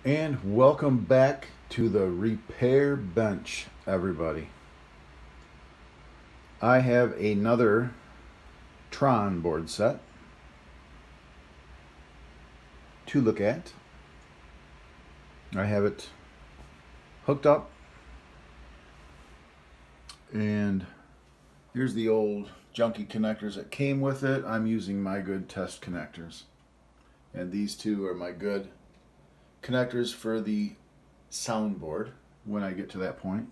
And welcome back to the repair bench, everybody. I have another Tron board set to look at. I have it hooked up, and here's the old junky connectors that came with it. I'm using my good test connectors, and these two are my good connectors for the soundboard when I get to that point.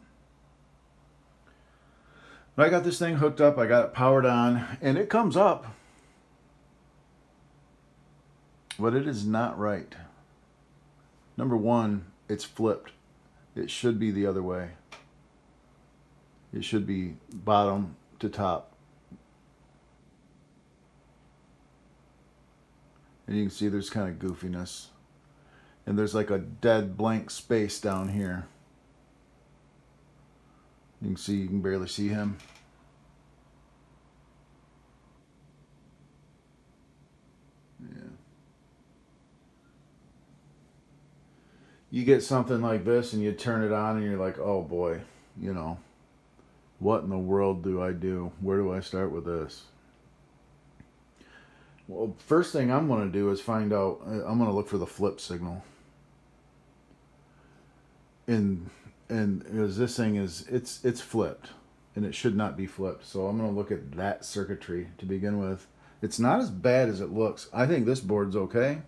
But I got this thing hooked up, I got it powered on, and it comes up, but it is not right. Number one, it's flipped. It should be the other way. It should be bottom to top. And you can see there's kind of goofiness. And there's like a dead blank space down here. You can barely see him. Yeah. You get something like this and you turn it on and you're like, oh boy, what in the world do I do? Where do I start with this? Well, first thing I'm going to do is find out, I'm going to look for the flip signal. And as this thing is, it's flipped, and it should not be flipped. So I'm going to look at that circuitry to begin with. It's not as bad as it looks. I think this board's okay.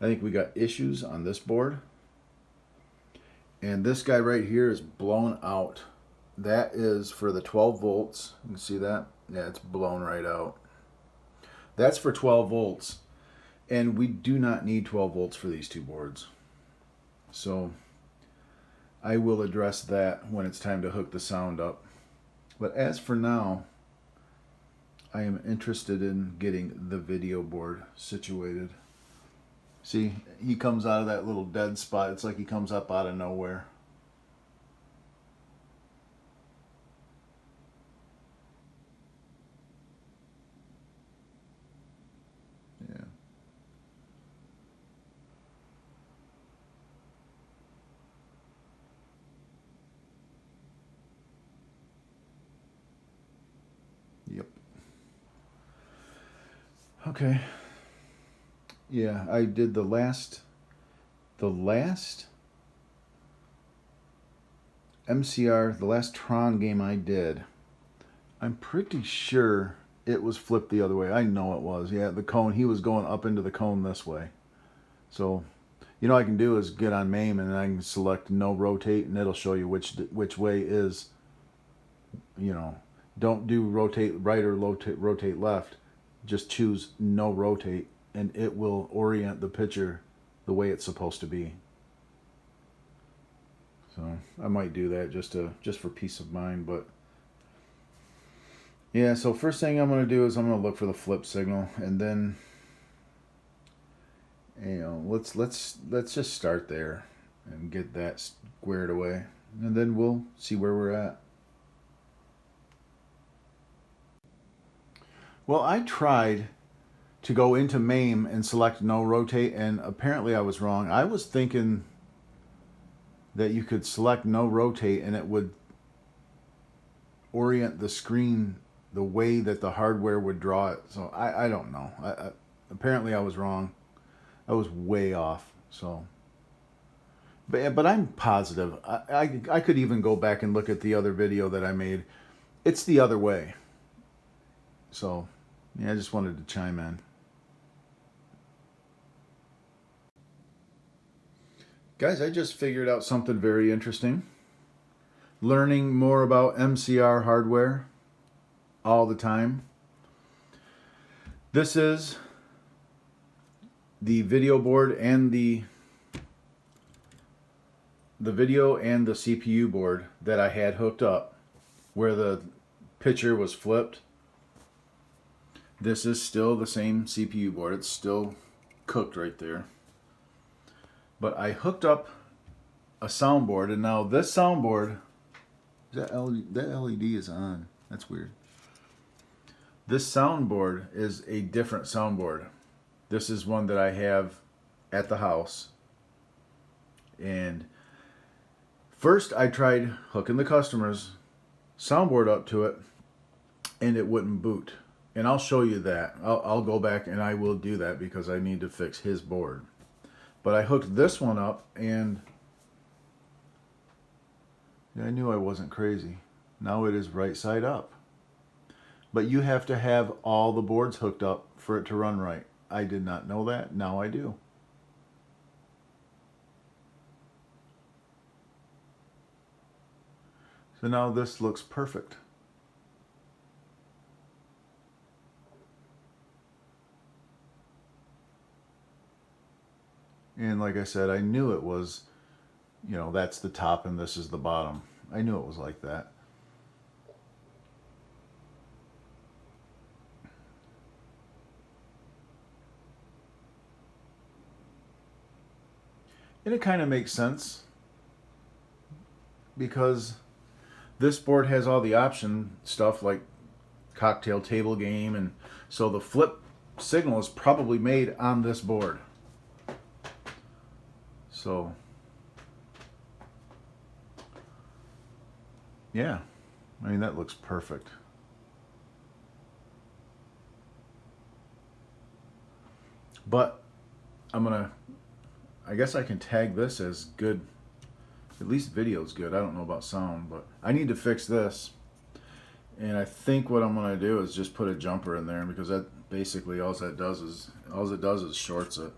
I think we got issues on this board. And this guy right here is blown out. That is for the 12 volts. You can see that? Yeah, it's blown right out. That's for 12 volts. And we do not need 12 volts for these two boards. So I will address that when it's time to hook the sound up. But as for now, I am interested in getting the video board situated. See, he comes out of that little dead spot. It's like he comes up out of nowhere. Yeah. Yep. Okay. Yeah, I did the last MCR, the last Tron game I did. I'm pretty sure it was flipped the other way. I know it was. Yeah, the cone, he was going up into the cone this way. So, I can do is get on MAME and I can select no rotate, and it'll show you which way is, don't do rotate right or rotate left. Just choose no rotate, and it will orient the picture the way it's supposed to be. So I might do that just for peace of mind. But yeah, so first thing I'm going to do is I'm going to look for the flip signal, and then let's just start there and get that squared away, and then we'll see where we're at. Well, I tried to go into MAME and select no rotate, and apparently I was wrong. I was thinking that you could select no rotate and it would orient the screen the way that the hardware would draw it. So I don't know. Apparently I was wrong. I was way off. So, but I'm positive. I could even go back and look at the other video that I made. It's the other way. So, yeah, I just wanted to chime in. Guys, I just figured out something very interesting. Learning more about MCR hardware all the time. This is the video board and the video and the CPU board that I had hooked up where the picture was flipped. This is still the same CPU board. It's still cooked right there. But I hooked up a soundboard, and now this soundboard, that LED is on. That's weird. This soundboard is a different soundboard. This is one that I have at the house. And first I tried hooking the customer's soundboard up to it, and it wouldn't boot. And I'll show you that. I'll go back and I will do that because I need to fix his board. But I hooked this one up, and I knew I wasn't crazy. Now it is right side up. But you have to have all the boards hooked up for it to run right. I did not know that. Now I do. So now this looks perfect. And like I said, I knew it was, you know, that's the top and this is the bottom. I knew it was like that. And it kind of makes sense because this board has all the option stuff like cocktail table game, and so the flip signal is probably made on this board. So yeah, I mean, that looks perfect. But I guess I can tag this as good. At least video's good. I don't know about sound, but I need to fix this. And I think what I'm going to do is just put a jumper in there, because that basically all it does is shorts it.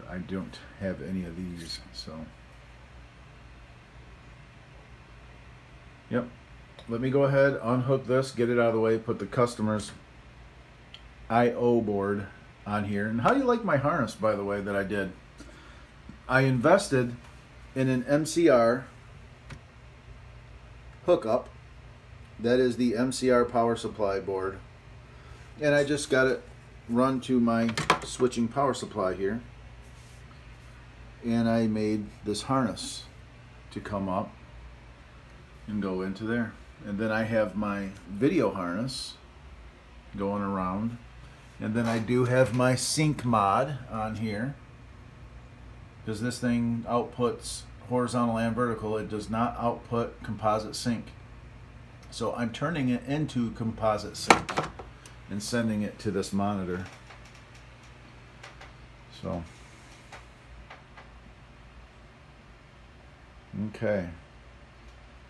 I don't have any of these, so. Yep. Let me go ahead, unhook this, get it out of the way, put the customer's I/O board on here. And how do you like my harness, by the way, that I did? I invested in an MCR hookup. That is the MCR power supply board. And I just got it run to my switching power supply here. And I made this harness to come up and go into there. And then I have my video harness going around. And then I do have my sync mod on here, because this thing outputs horizontal and vertical. It does not output composite sync. So I'm turning it into composite sync and sending it to this monitor. So, okay.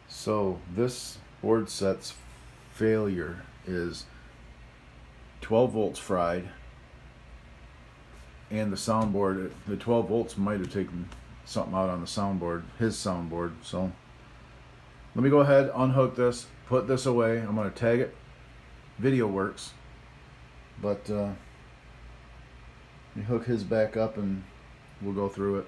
So this board set's failure is 12 volts fried, and the soundboard, the 12 volts might have taken something out on the soundboard, his soundboard. So let me go ahead, unhook this, put this away. I'm going to tag it. Video works, but let me hook his back up and we'll go through it.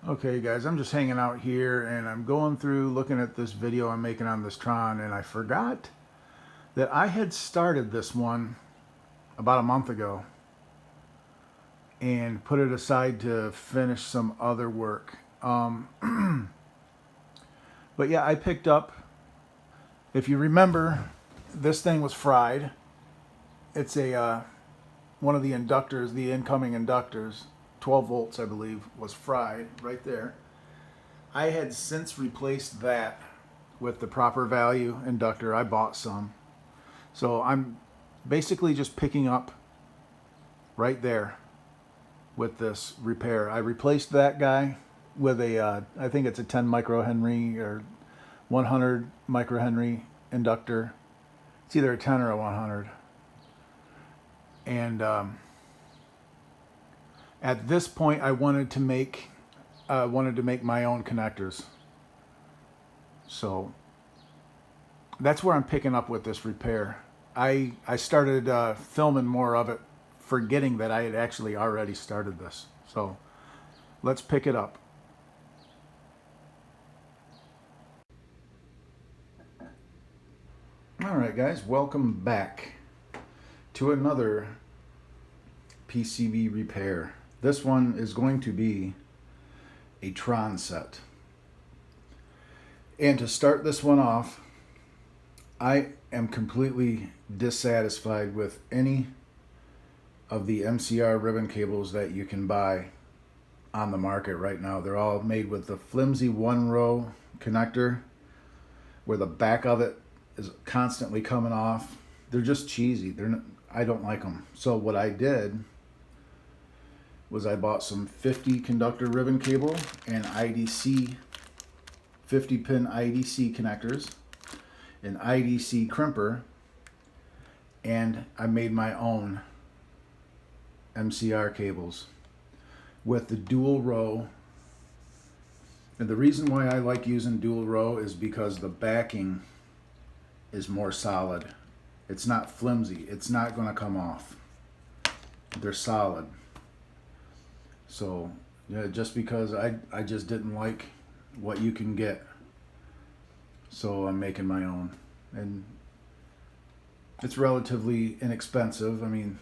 Okay guys, I'm just hanging out here and I'm going through looking at this video I'm making on this Tron, and I forgot that I had started this one about a month ago and put it aside to finish some other work. But yeah, I picked up, if you remember, this thing was fried. It's a one of the inductors, the incoming inductors, 12 volts I believe, was fried right there. I had since replaced that with the proper value inductor. I bought some. So I'm basically just picking up right there with this repair. I replaced that guy with a, I think it's a 10 microhenry or 100 microhenry inductor. It's either a 10 or a 100. And at this point, I wanted to make my own connectors. So that's where I'm picking up with this repair. I started filming more of it, forgetting that I had actually already started this. So let's pick it up. All right, guys, welcome back to another PCB repair. This one is going to be a Tron set. And to start this one off, I am completely dissatisfied with any of the MCR ribbon cables that you can buy on the market right now. They're all made with the flimsy one row connector where the back of it is constantly coming off. They're just cheesy. I don't like them. So what I did was I bought some 50 conductor ribbon cable and IDC 50 pin IDC connectors, an IDC crimper, and I made my own MCR cables with the dual row. And the reason why I like using dual row is because the backing is more solid. It's not flimsy. It's not going to come off. They're solid. So yeah, just because I just didn't like what you can get, so I'm making my own. And it's relatively inexpensive. I mean,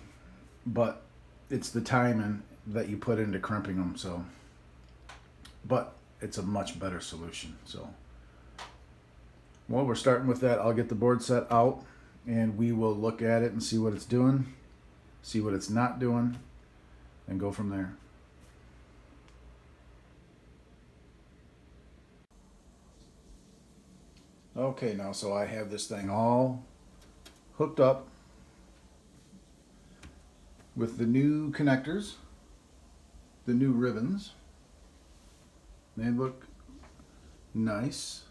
but it's the time that you put into crimping them. So, but it's a much better solution. So, well, we're starting with that. I'll get the board set out and we will look at it and see what it's doing, see what it's not doing, and go from there. Okay, now so I have this thing all hooked up with the new connectors, the new ribbons. They look nice.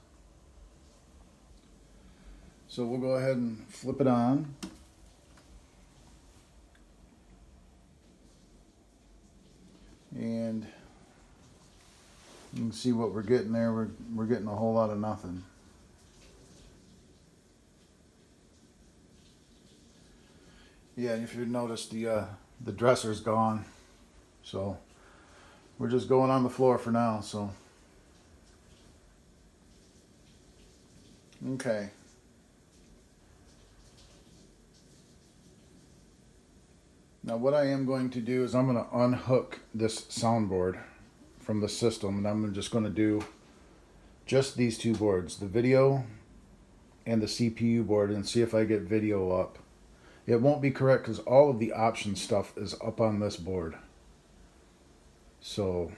So we'll go ahead and flip it on. And you can see what we're getting there. We're getting a whole lot of nothing. Yeah, if you notice, the dresser's gone, so we're just going on the floor for now. So okay. Now what I am going to do is I'm going to unhook this soundboard from the system, and I'm just going to do just these two boards, the video and the CPU board, and see if I get video up. It won't be correct because all of the option stuff is up on this board. So,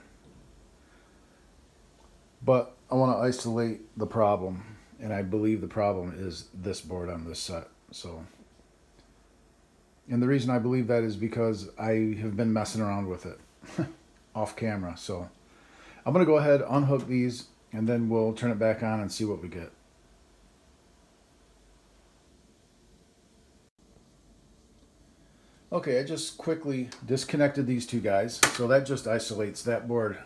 but I want to isolate the problem, and I believe the problem is this board on this set. So, and the reason I believe that is because I have been messing around with it off camera. So I'm going to go ahead, unhook these, and then we'll turn it back on and see what we get. Okay, I just quickly disconnected these two guys, so that just isolates that board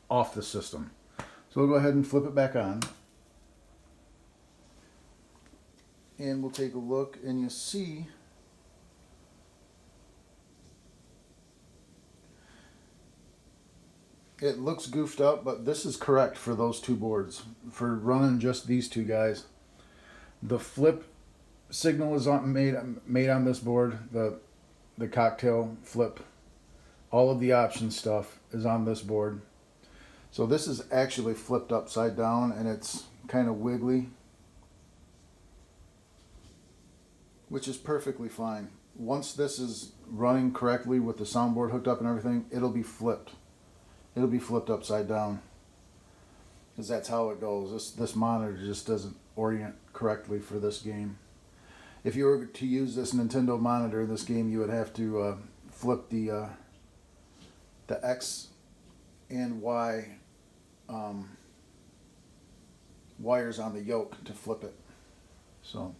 off the system. So we'll go ahead and flip it back on. And we'll take a look, and you see it looks goofed up, but this is correct for those two boards. For running just these two guys, the flip signal is made on this board. The cocktail flip, all of the option stuff is on this board. So this is actually flipped upside down, and it's kind of wiggly, which is perfectly fine. Once this is running correctly with the soundboard hooked up and everything, it'll be flipped. It'll be flipped upside down, because that's how it goes. This monitor just doesn't orient correctly for this game. If you were to use this Nintendo monitor in this game, you would have to flip the X and Y wires on the yoke to flip it. So,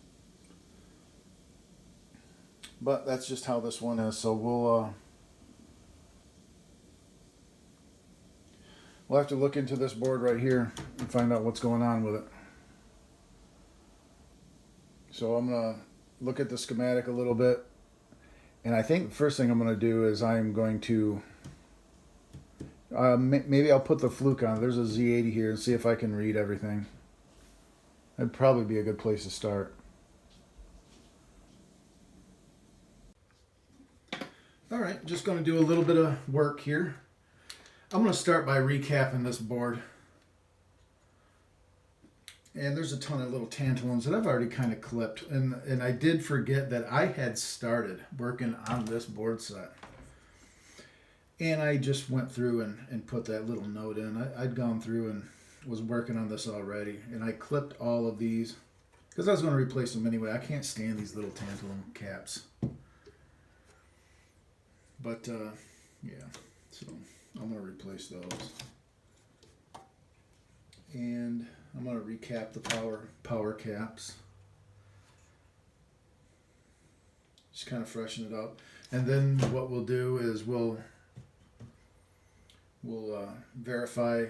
but that's just how this one is. So we'll have to look into this board right here and find out what's going on with it. So I'm gonna look at the schematic a little bit, and I think the first thing I'm going to do is I'm going to maybe I'll put the fluke on. There's a Z80 here, and see if I can read everything. That'd probably be a good place to start. Alright, just going to do a little bit of work here. I'm going to start by recapping this board. And there's a ton of little tantalums that I've already kind of clipped. And I did forget that I had started working on this board set. And I just went through and put that little note in. I'd gone through and was working on this already. And I clipped all of these because I was going to replace them anyway. I can't stand these little tantalum caps. But, yeah. So I'm going to replace those. And I'm going to recap the power caps. Just kind of freshen it up. And then what we'll do is we'll verify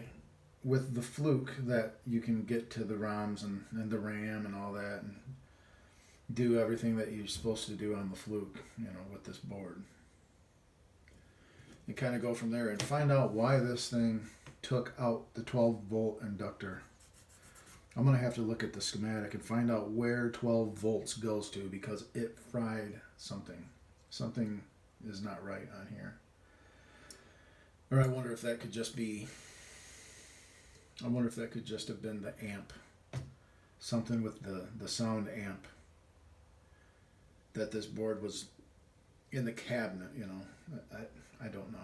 with the fluke that you can get to the ROMs and the RAM and all that, and do everything that you're supposed to do on the fluke, you know, with this board. You kind of go from there and find out why this thing took out the 12-volt inductor. I'm going to have to look at the schematic and find out where 12 volts goes to, because it fried something. Something is not right on here. Or I wonder if that could just be, I wonder if that could just have been the amp. Something with the sound amp. That this board was in the cabinet, you know. I don't know.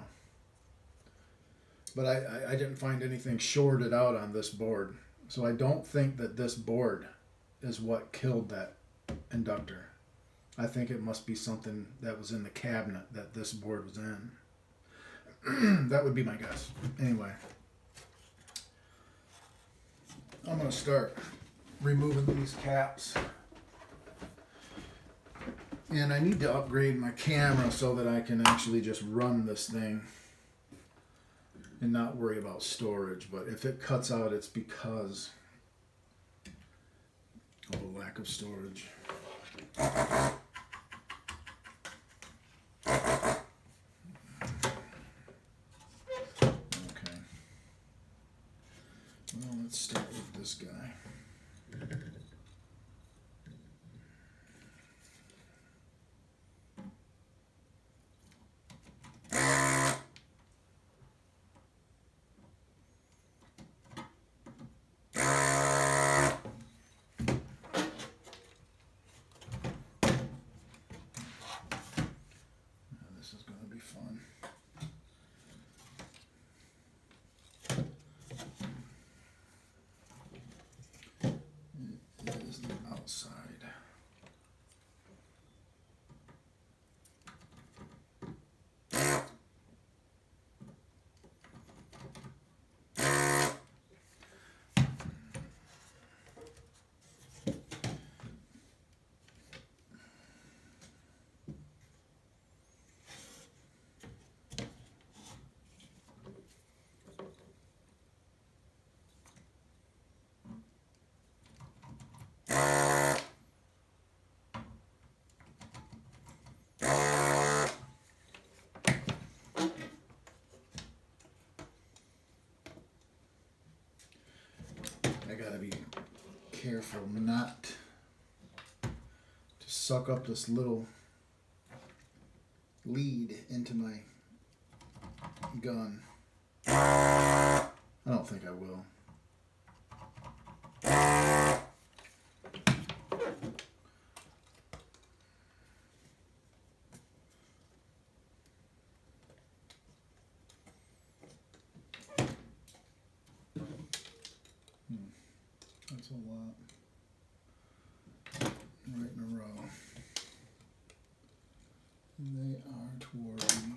But I didn't find anything shorted out on this board. So I don't think that this board is what killed that inductor. I think it must be something that was in the cabinet that this board was in. That would be my guess. Anyway, I'm going to start removing these caps. And I need to upgrade my camera so that I can actually just run this thing and not worry about storage. But if it cuts out, it's because of a lack of storage. Okay. Well, let's start with this guy. I gotta be careful not to suck up this little lead into my gun. I don't think I will. That's a lot. Right in a row. And they are toward me.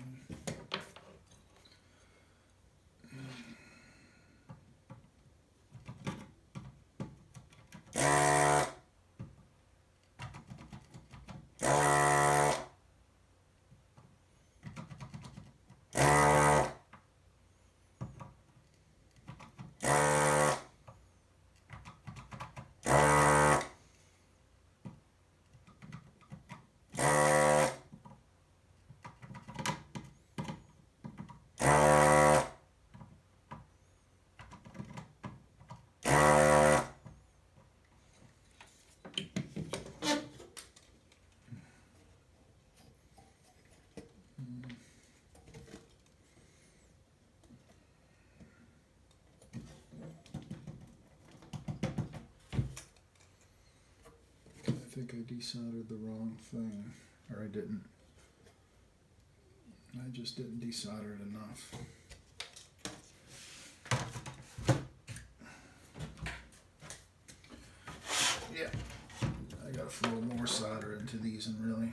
think I desoldered the wrong thing, or I didn't. I just didn't desolder it enough. Yeah, I gotta throw more solder into these and really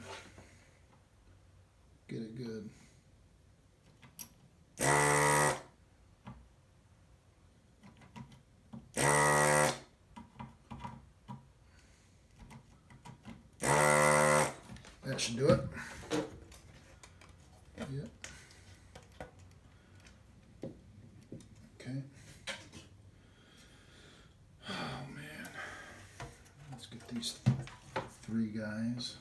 get it good. That should do it. Yep. Okay. Oh man. Let's get these three guys.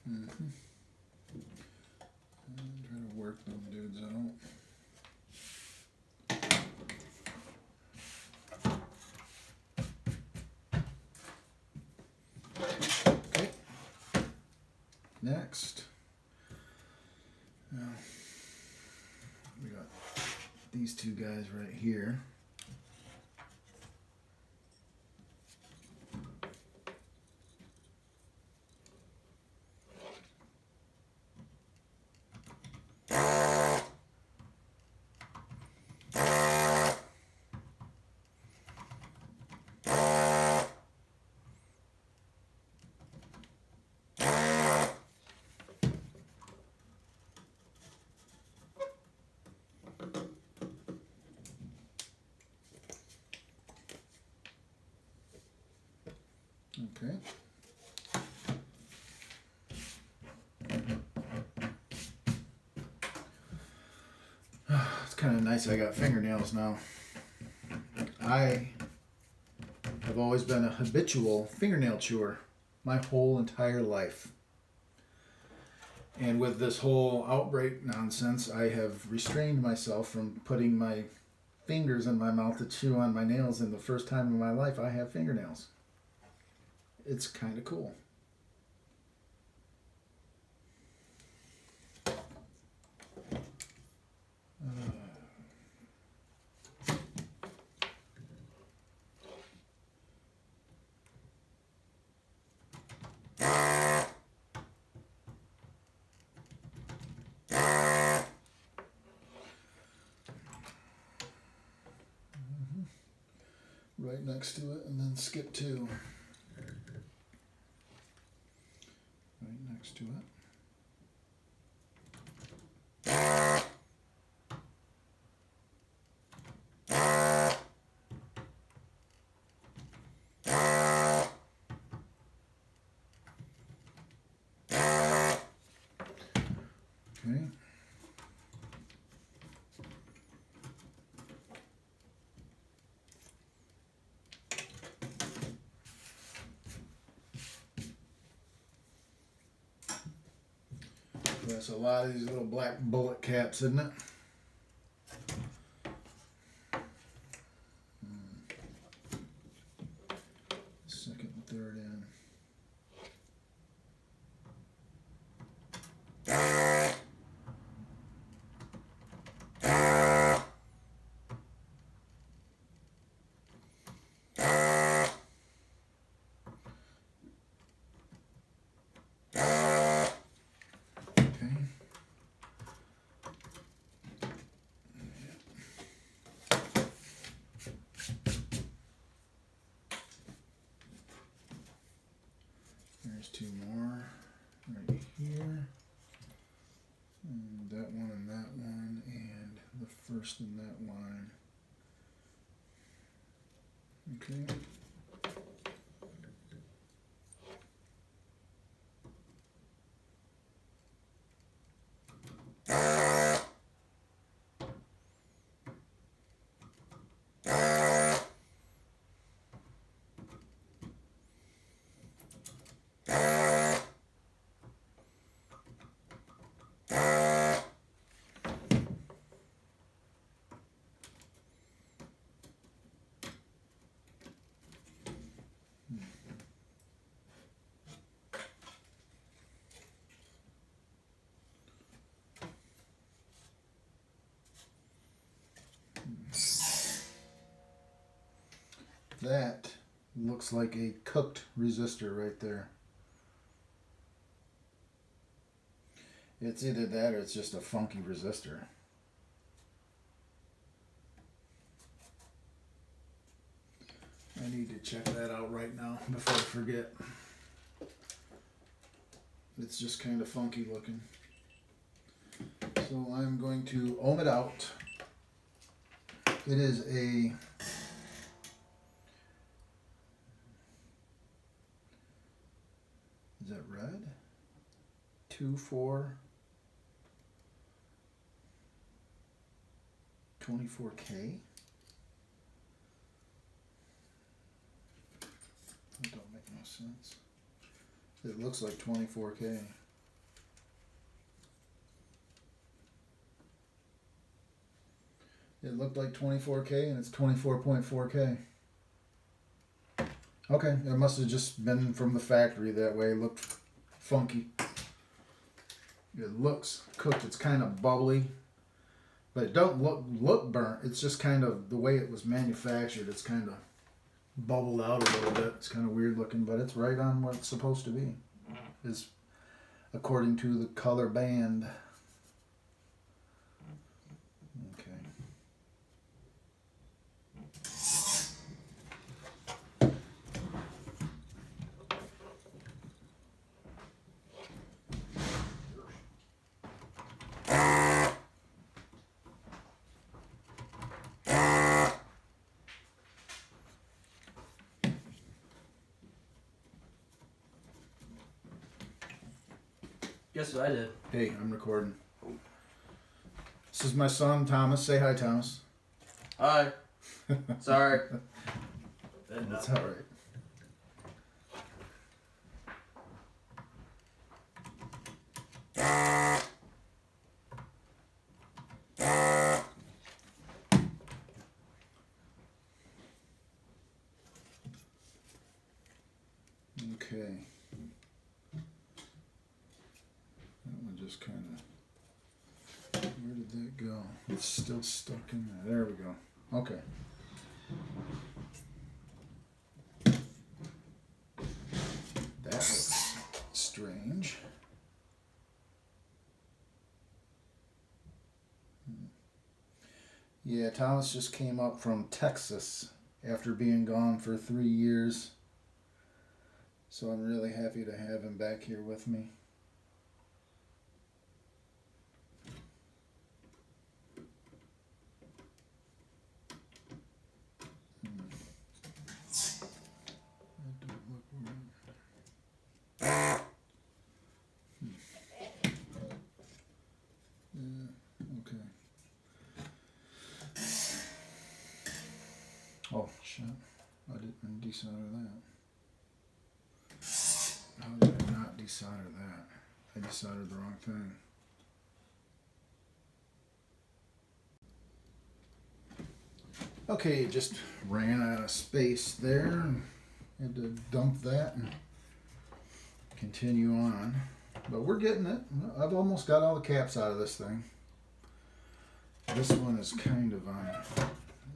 And try to work them dudes out. Okay. Next. Now, we got these two guys right here. Okay. It's kind of nice I got fingernails now. I have always been a habitual fingernail chewer my whole entire life. And with this whole outbreak nonsense, I have restrained myself from putting my fingers in my mouth to chew on my nails, and the first time in my life I have fingernails. It's kind of cool. Right next to it, and then skip 2. Right next to it. Okay. That's a lot of these little black bullet caps, isn't it? Second and third in. There's 2 more right here. And that one and that one, and the first in that line. Okay. That looks like a cooked resistor right there. It's either that or it's just a funky resistor. I need to check that out right now before I forget. It's just kind of funky looking. So I'm going to ohm it out. It is a is that red? 2,4 24K. That don't make no sense. It looks like 24K. It looked like 24K and it's 24.4K. Okay, it must have just been from the factory that way. It looked funky. It looks cooked. It's kind of bubbly, but it don't look burnt. It's just kind of the way it was manufactured. It's kind of bubbled out a little bit. It's kind of weird looking, but it's right on what it's supposed to be, is according to the color band. Okay. Guess what I did? Hey, I'm recording. This is my son, Thomas. Say hi, Thomas. Hi. Sorry. That's all right. Okay. That one just kind of, where did that go? It's still stuck in there. There we go. Okay. That looks strange. Yeah, Thomas just came up from Texas after being gone for 3 years. So I'm really happy to have him back here with me. That don't look right. Yeah, okay. Oh, shit. I didn't desolder that. How did I not desolder that? I desoldered the wrong thing. Okay, just ran out of space there. Had to dump that and continue on. But we're getting it. I've almost got all the caps out of this thing. This one is kind of on.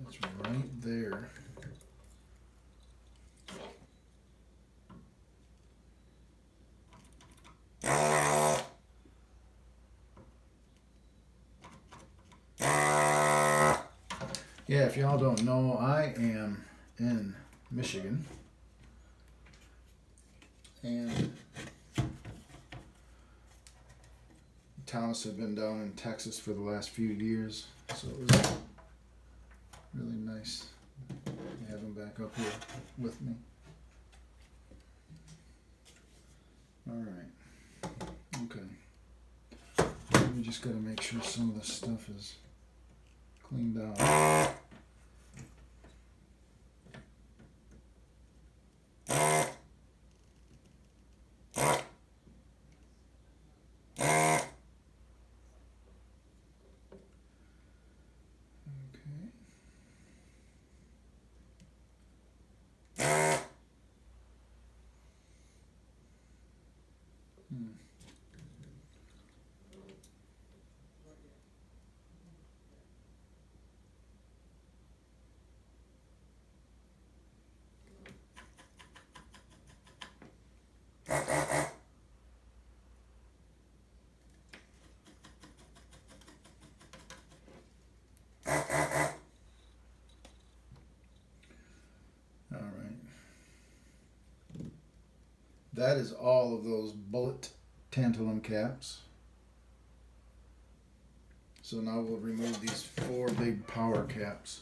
It's right there. Yeah, if y'all don't know, I am in Michigan. And Thomas had been down in Texas for the last few years. So it was really nice to have him back up here with me. Alright. Okay. We just got to make sure some of this stuff is cleaned out. That is all of those bullet tantalum caps. So now we'll remove these 4 big power caps.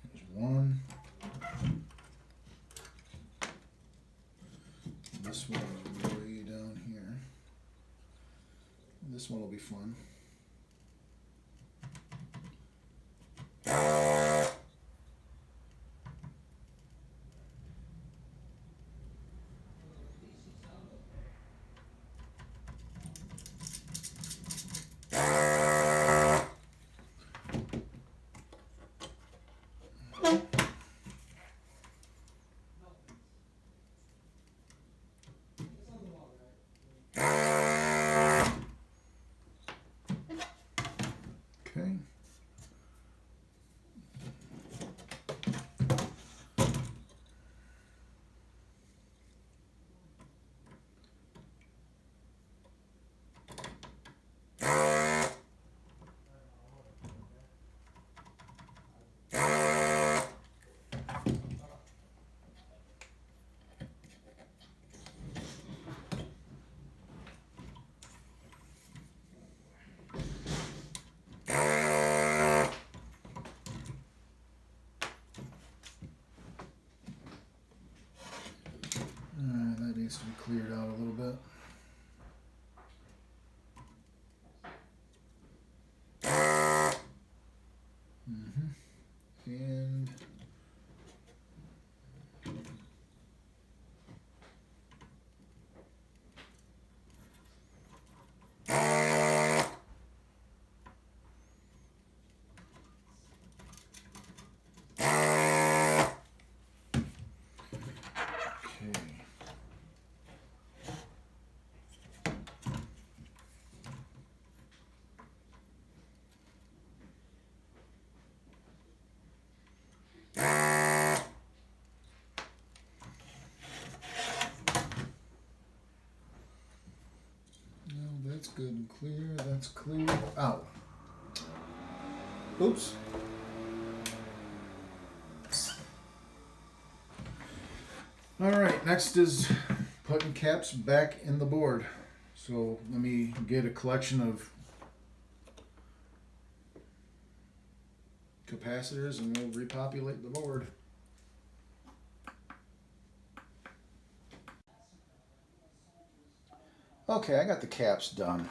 There's one. This one is way down here. This one will be fun. Okay. That needs to be cleared out a little bit. And that's good and clear. That's clear. Ow. Oops. Alright, next is putting caps back in the board. So let me get a collection of capacitors and we'll repopulate the board. Okay, I got the caps done.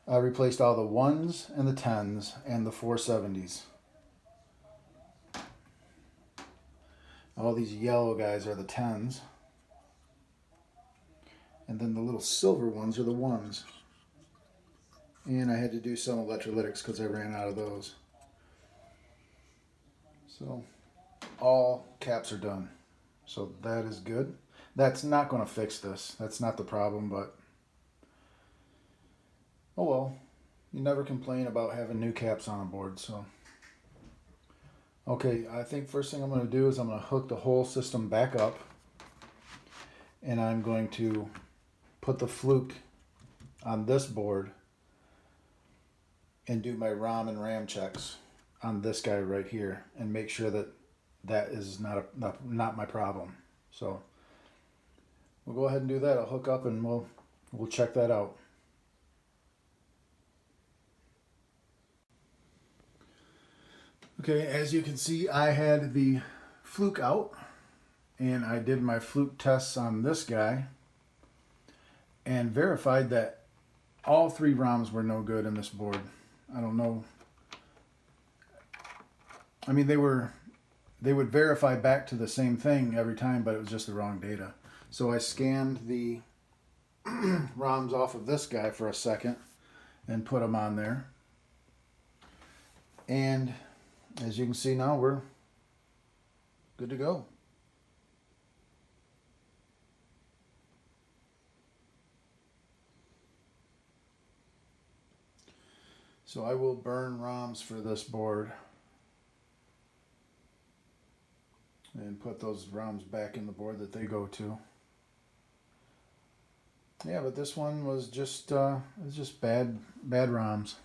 I replaced all the 1s and the 10s and the 470s. All these yellow guys are the 10s. And then the little silver ones are the 1s. And I had to do some electrolytics because I ran out of those. So all caps are done. So that is good. That's not going to fix this. That's not the problem, but oh well. You never complain about having new caps on a board, so. Okay, I think first thing I'm going to do is I'm going to hook the whole system back up. And I'm going to put the fluke on this board and do my ROM and RAM checks on this guy right here and make sure that that is not my problem. So we'll go ahead and do that. I'll hook up and we'll check that out. Okay, as you can see, I had the fluke out and I did my fluke tests on this guy and verified that all 3 ROMs were no good in this board. I don't know. I mean, they would verify back to the same thing every time, but it was just the wrong data. So I scanned the ROMs off of this guy for a second and put them on there. And as you can see now, we're good to go. So I will burn ROMs for this board. and put those ROMs back in the board that they go to. Yeah, but this one was just bad ROMs.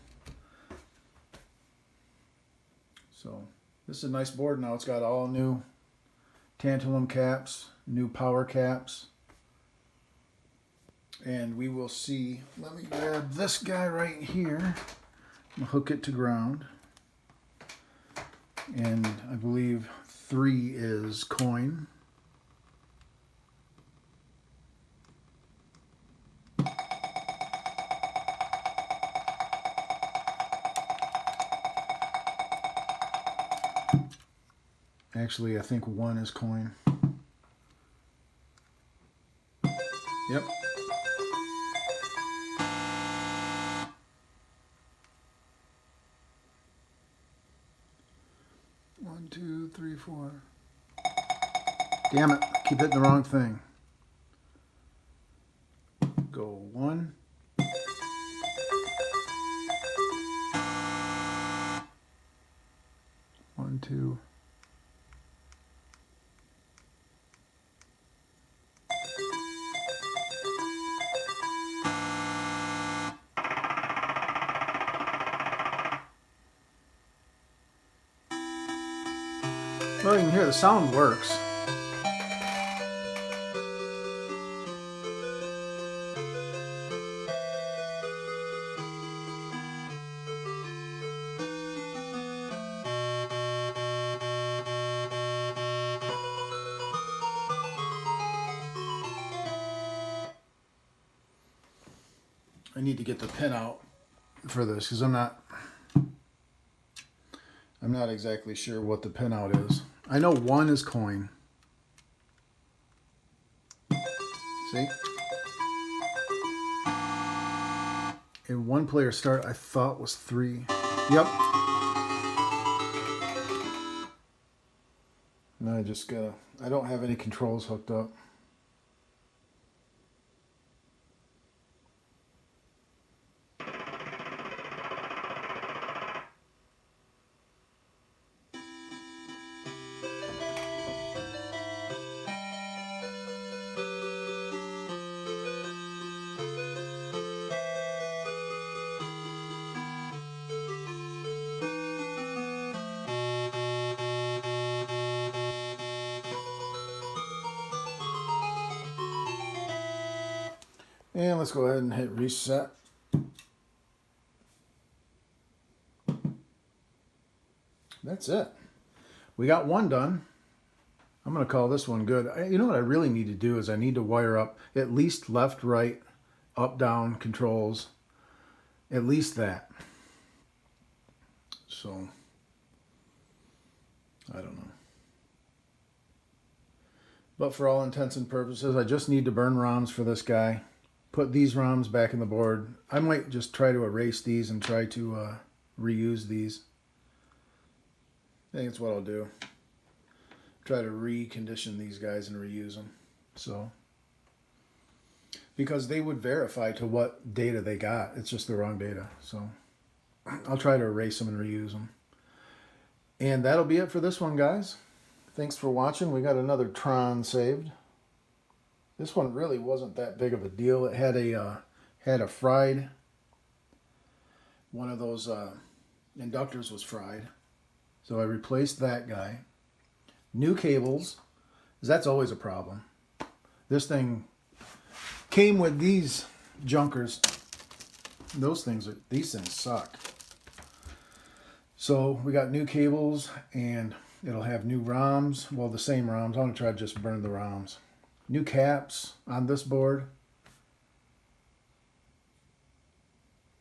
So this is a nice board now. It's got all new tantalum caps, new power caps. And we will see, let me grab this guy right here, and hook it to ground. And I believe 3 is coin. Actually, I think 1 is coin. Yep. One, two, three, 4. Damn it, keep hitting the wrong thing. Go 1. One, 2. Well, you can hear the sound works. I need to get the pin out for this because I'm not exactly sure what the pinout is. I know 1 is coin. See? And 1 player start I thought was 3. Yep. Now I don't have any controls hooked up. And let's go ahead and hit reset. That's it. We got 1 done. I'm going to call this one good. You know what I really need to do is I need to wire up at least left, right, up, down controls. At least that. So, I don't know. But for all intents and purposes, I just need to burn ROMs for this guy. Put these ROMs back in the board. I might just try to erase these and try to reuse these. I think that's what I'll do. Try to recondition these guys and reuse them. So, because they would verify to what data they got. It's just the wrong data. So, I'll try to erase them and reuse them. And that'll be it for this one, guys. Thanks for watching. We got another Tron saved. This one really wasn't that big of a deal. It had a fried, one of those inductors was fried. So I replaced that guy. New cables, 'cause that's always a problem. This thing came with these junkers. These things suck. So we got new cables and it'll have new ROMs. Well, the same ROMs. I'm going to try to just burn the ROMs. New caps on this board.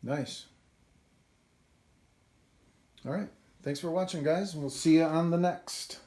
Nice. All right. Thanks for watching, guys. We'll see you on the next.